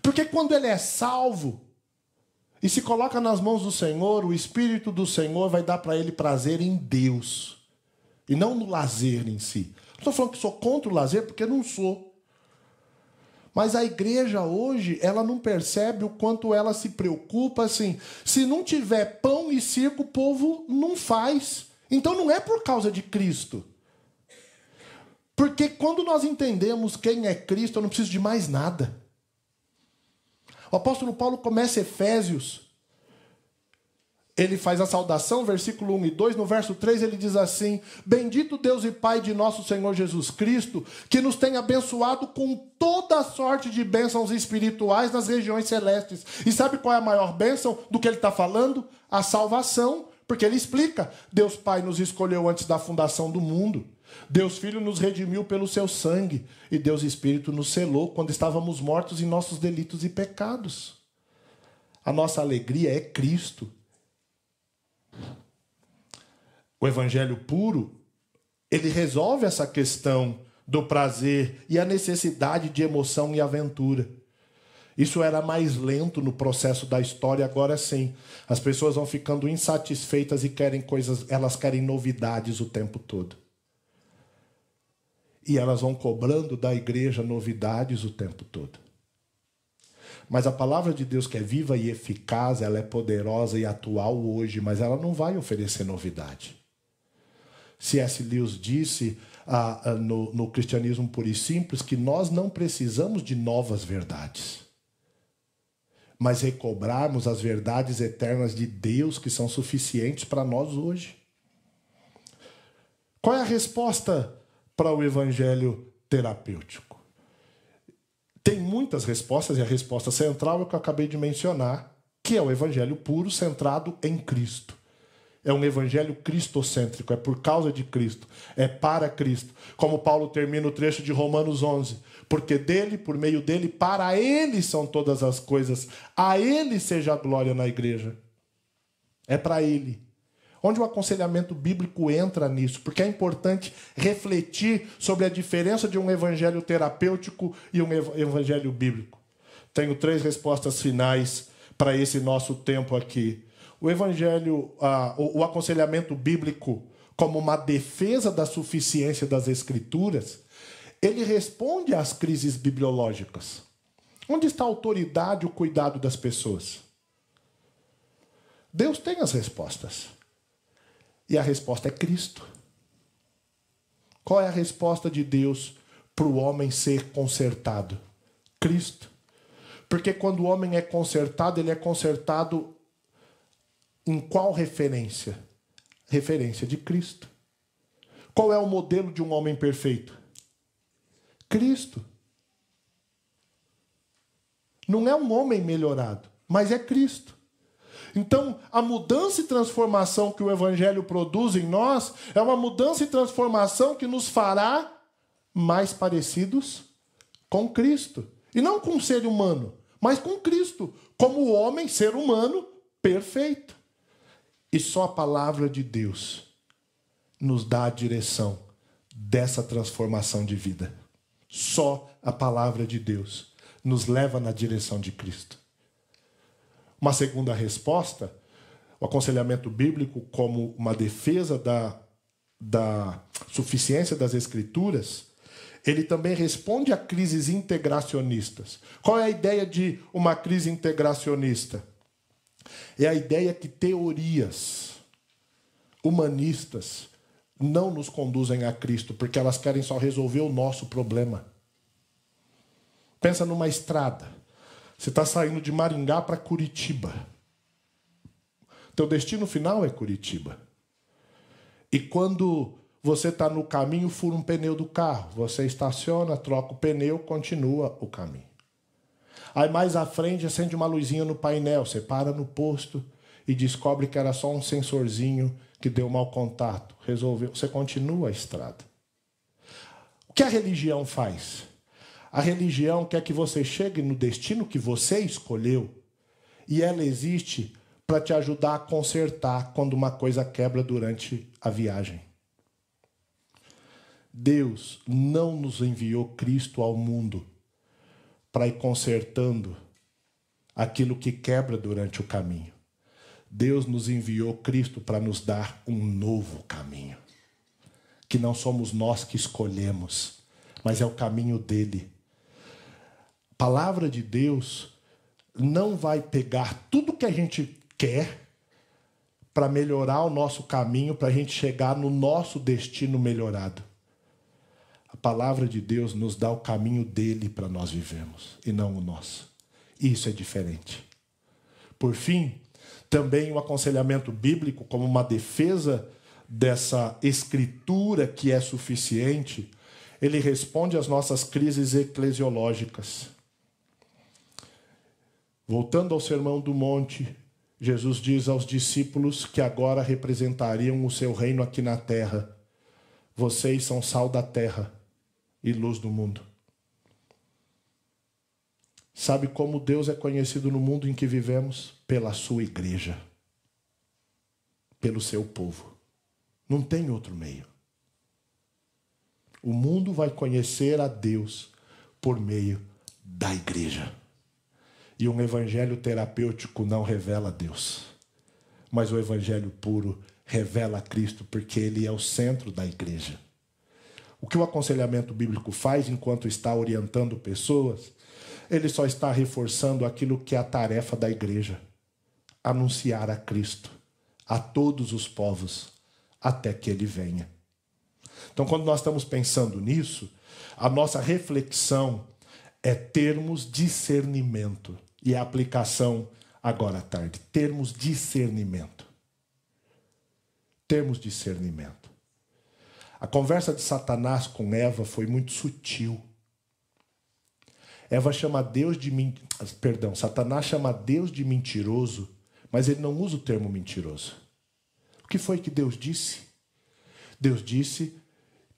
Porque quando ele é salvo e se coloca nas mãos do Senhor, o Espírito do Senhor vai dar para ele prazer em Deus e não no lazer em si. Não estou falando que sou contra o lazer, porque não sou. Mas a igreja hoje, ela não percebe o quanto ela se preocupa assim. Se não tiver pão e circo, o povo não faz. Então não é por causa de Cristo. Porque quando nós entendemos quem é Cristo, eu não preciso de mais nada. O apóstolo Paulo começa Efésios. Ele faz a saudação, versículo 1 e 2. No verso 3 ele diz assim: bendito Deus e Pai de nosso Senhor Jesus Cristo, que nos tem abençoado com toda sorte de bênçãos espirituais nas regiões celestes. E sabe qual é a maior bênção do que ele está falando? A salvação. Porque ele explica: Deus Pai nos escolheu antes da fundação do mundo. Deus Filho nos redimiu pelo seu sangue. E Deus Espírito nos selou quando estávamos mortos em nossos delitos e pecados. A nossa alegria é Cristo. O evangelho puro, ele resolve essa questão do prazer e a necessidade de emoção e aventura. Isso era mais lento no processo da história, agora sim. As pessoas vão ficando insatisfeitas e querem coisas, elas querem novidades o tempo todo. E elas vão cobrando da igreja novidades o tempo todo. Mas a palavra de Deus, que é viva e eficaz, ela é poderosa e atual hoje, mas ela não vai oferecer novidade. C.S. Lewis disse no Cristianismo Puro e Simples que nós não precisamos de novas verdades, mas recobrarmos as verdades eternas de Deus que são suficientes para nós hoje. Qual é a resposta para o evangelho terapêutico? Tem muitas respostas, e a resposta central é o que eu acabei de mencionar, que é o evangelho puro centrado em Cristo. É um evangelho cristocêntrico, é por causa de Cristo, é para Cristo. Como Paulo termina o trecho de Romanos 11, porque dele, por meio dele, para ele são todas as coisas, a ele seja a glória na igreja. É para ele. Onde o aconselhamento bíblico entra nisso, porque é importante refletir sobre a diferença de um evangelho terapêutico e um evangelho bíblico. Tenho 3 respostas finais para esse nosso tempo aqui. O aconselhamento bíblico, como uma defesa da suficiência das Escrituras, ele responde às crises bibliológicas. Onde está a autoridade e o cuidado das pessoas? Deus tem as respostas. E a resposta é Cristo. Qual é a resposta de Deus para o homem ser consertado? Cristo. Porque quando o homem é consertado, ele é consertado em qual referência? Referência de Cristo. Qual é o modelo de um homem perfeito? Cristo. Não é um homem melhorado, mas é Cristo. Então, a mudança e transformação que o Evangelho produz em nós é uma mudança e transformação que nos fará mais parecidos com Cristo. E não com o ser humano, mas com Cristo, como o homem, ser humano, perfeito. E só a palavra de Deus nos dá a direção dessa transformação de vida. Só a palavra de Deus nos leva na direção de Cristo. Uma segunda resposta, o aconselhamento bíblico como uma defesa da suficiência das Escrituras, ele também responde a crises integracionistas. Qual é a ideia de uma crise integracionista? É a ideia que teorias humanistas não nos conduzem a Cristo, porque elas querem só resolver o nosso problema. Pensa numa estrada. Você está saindo de Maringá para Curitiba. Teu destino final é Curitiba. E quando você está no caminho, fura um pneu do carro. Você estaciona, troca o pneu, continua o caminho. Aí mais à frente acende uma luzinha no painel. Você para no posto e descobre que era só um sensorzinho que deu mau contato, resolveu, você continua a estrada. O que a religião faz? A religião quer que você chegue no destino que você escolheu e ela existe para te ajudar a consertar quando uma coisa quebra durante a viagem. Deus não nos enviou Cristo ao mundo para ir consertando aquilo que quebra durante o caminho. Deus nos enviou Cristo para nos dar um novo caminho, que não somos nós que escolhemos, mas é o caminho dele. A palavra de Deus não vai pegar tudo que a gente quer para melhorar o nosso caminho, para a gente chegar no nosso destino melhorado. A palavra de Deus nos dá o caminho dele para nós vivermos, e não o nosso. Isso é diferente. Por fim, também o aconselhamento bíblico, como uma defesa dessa escritura que é suficiente, ele responde às nossas crises eclesiológicas. Voltando ao Sermão do Monte, Jesus diz aos discípulos que agora representariam o seu reino aqui na terra. Vocês são sal da terra e luz do mundo. Sabe como Deus é conhecido no mundo em que vivemos? Pela sua igreja. Pelo seu povo. Não tem outro meio. O mundo vai conhecer a Deus por meio da igreja. E um evangelho terapêutico não revela Deus. Mas o evangelho puro revela Cristo, porque ele é o centro da igreja. O que o aconselhamento bíblico faz enquanto está orientando pessoas, ele só está reforçando aquilo que é a tarefa da igreja: anunciar a Cristo a todos os povos, até que ele venha. Então, quando nós estamos pensando nisso, a nossa reflexão é termos discernimento. E a aplicação agora à tarde. Termos discernimento. Termos discernimento. A conversa de Satanás com Eva foi muito sutil. Satanás chama Deus de mentiroso, mas ele não usa o termo mentiroso. O que foi que Deus disse? Deus disse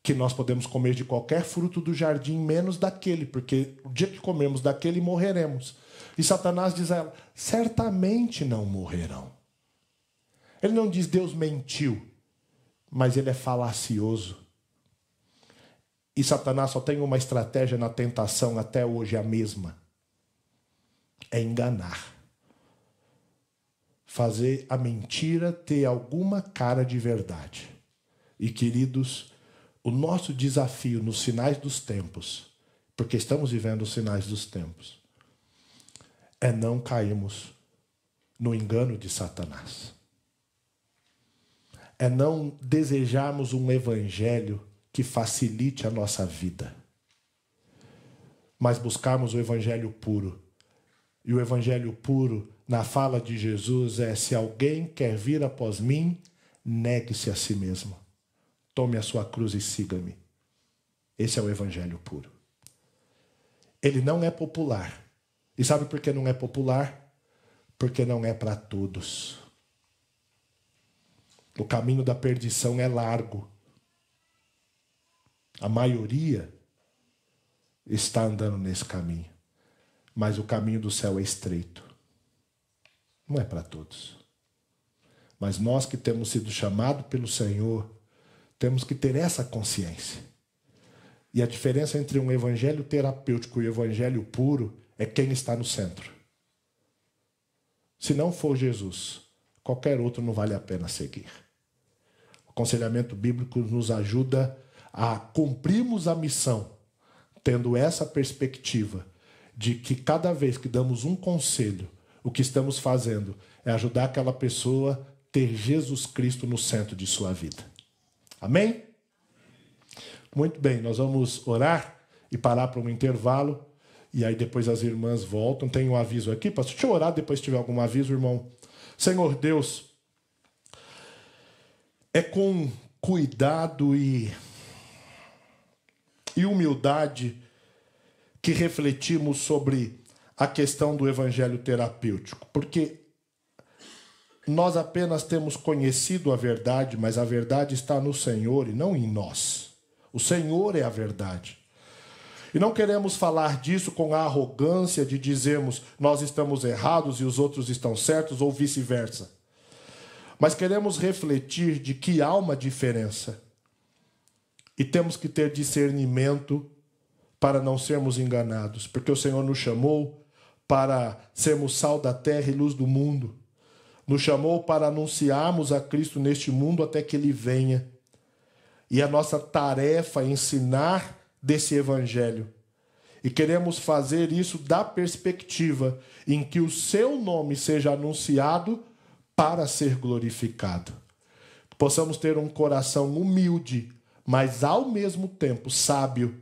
que nós podemos comer de qualquer fruto do jardim, menos daquele, porque o dia que comemos daquele, morreremos. E Satanás diz a ela, certamente não morrerão. Ele não diz Deus mentiu, mas ele é falacioso. E Satanás só tem uma estratégia na tentação, até hoje a mesma. É enganar. Fazer a mentira ter alguma cara de verdade. E, queridos, o nosso desafio nos sinais dos tempos, porque estamos vivendo os sinais dos tempos, é não cairmos no engano de Satanás. É não desejarmos um evangelho que facilite a nossa vida, mas buscarmos o evangelho puro. E o evangelho puro, na fala de Jesus, é: se alguém quer vir após mim, negue-se a si mesmo. Tome a sua cruz e siga-me. Esse é o evangelho puro. Ele não é popular. E sabe por que não é popular? Porque não é para todos. O caminho da perdição é largo. A maioria está andando nesse caminho. Mas o caminho do céu é estreito. Não é para todos. Mas nós que temos sido chamados pelo Senhor, temos que ter essa consciência. E a diferença entre um evangelho terapêutico e o evangelho puro é quem está no centro. Se não for Jesus, qualquer outro não vale a pena seguir. O aconselhamento bíblico nos ajuda a cumprirmos a missão, tendo essa perspectiva de que cada vez que damos um conselho, o que estamos fazendo é ajudar aquela pessoa a ter Jesus Cristo no centro de sua vida. Amém? Muito bem, nós vamos orar e parar para um intervalo. E aí depois as irmãs voltam. Tem um aviso aqui. Deixa eu orar, depois se tiver algum aviso, irmão. Senhor Deus, é com cuidado e humildade que refletimos sobre a questão do evangelho terapêutico. Porque nós apenas temos conhecido a verdade, mas a verdade está no Senhor e não em nós. O Senhor é a verdade. E não queremos falar disso com a arrogância de dizermos nós estamos errados e os outros estão certos ou vice-versa. Mas queremos refletir de que há uma diferença. E temos que ter discernimento para não sermos enganados, porque o Senhor nos chamou para sermos sal da terra e luz do mundo. Nos chamou para anunciarmos a Cristo neste mundo até que Ele venha. E a nossa tarefa é ensinar desse evangelho. E queremos fazer isso da perspectiva em que o seu nome seja anunciado para ser glorificado. Possamos ter um coração humilde, mas ao mesmo tempo sábio,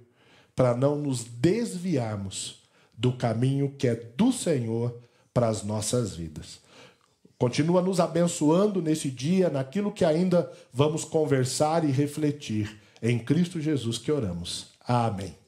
para não nos desviarmos do caminho que é do Senhor para as nossas vidas. Continua nos abençoando nesse dia, naquilo que ainda vamos conversar e refletir. Em Cristo Jesus que oramos. Amém.